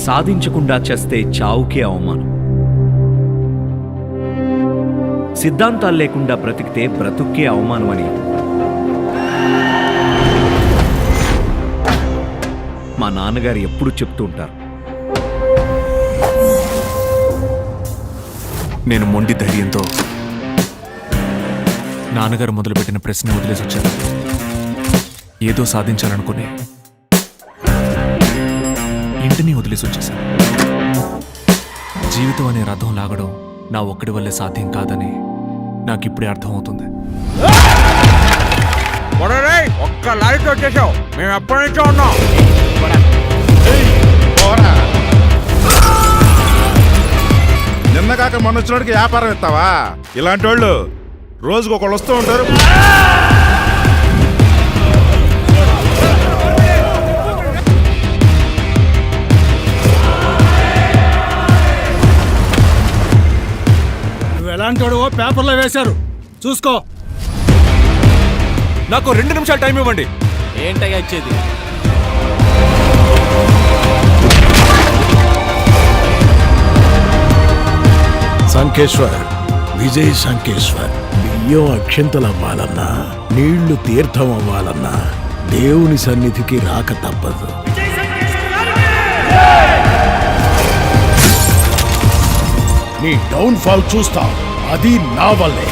సాధించకుండా చేస్తే చావుకే అవమానం. సిద్ధాంతాలు లేకుండా బ్రతికితే బ్రతుక్కే అవమానం అని మా నాన్నగారు ఎప్పుడూ చెప్తూ ఉంటారు. నేను మొండి ధైర్యంతో నాన్నగారు మొదలుపెట్టిన ప్రశ్న వదిలేసి వచ్చాను. ఏదో సాధించాలనుకుని ఇంటిని వదిలేసి వచ్చేసాను. జీవితం అనే రథం లాగడం నా ఒక్కడి వల్లే సాధ్యం కాదని నాకిప్పుడే అర్థమవుతుంది. ఒక్క లైట్ వచ్చేసావు, మేము ఎప్పటి నుంచో ఉన్నాం. నిన్నగాక మొన్న వచ్చినోడికి వ్యాపారం ఇస్తావా? ఇలాంటి వాళ్ళు రోజుకు ఒకళ్ళు వస్తూ ఉంటారు. నువ్వు ఎలాంటి వాడువో పేపర్లో వేశారు, చూసుకో. నాకు 2 నిమిషాలు టైం ఇవ్వండి. ఏంటయ్యా ఇచ్చేది? సంకేశ్వర్, విజయ్ సంకేశ్వర్. బియ్యం అక్షంతలు అవ్వాలన్నా, నీళ్లు తీర్థం అవ్వాలన్నా దేవుని సన్నిధికి రాక తప్పదు. నీ డౌన్ ఫాల్ చూస్తాం, అది నా వల్లే.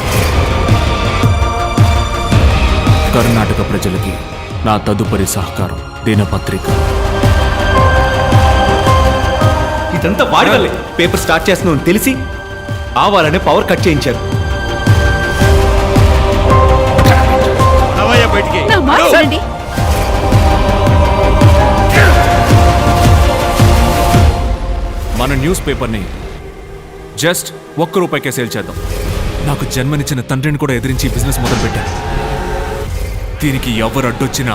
కర్ణాటక ప్రజలకి నా తదుపరి సహకారం దినపత్రిక. ఇదంతా వాడి వల్లే. పేపర్ స్టార్ట్ చేస్తున్నావు తెలిసి ఆవాలనే పవర్ కట్ చేయించారు. నా మాట వినండి. మన న్యూస్ పేపర్ని జస్ట్ ₹1 సేల్ చేద్దాం. నాకు జన్మనిచ్చిన తండ్రిని కూడా ఎదిరించి బిజినెస్ మొదలుపెట్టాను. దీనికి ఎవరు అడ్డొచ్చినా,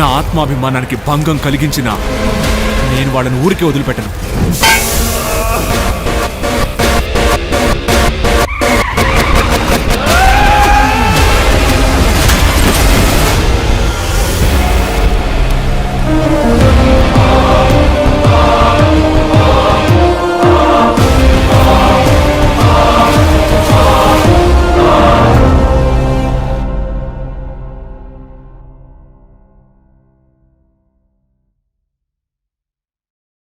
నా ఆత్మాభిమానానికి భంగం కలిగించినా నేను వాళ్ళని ఊరికే వదిలిపెట్టను.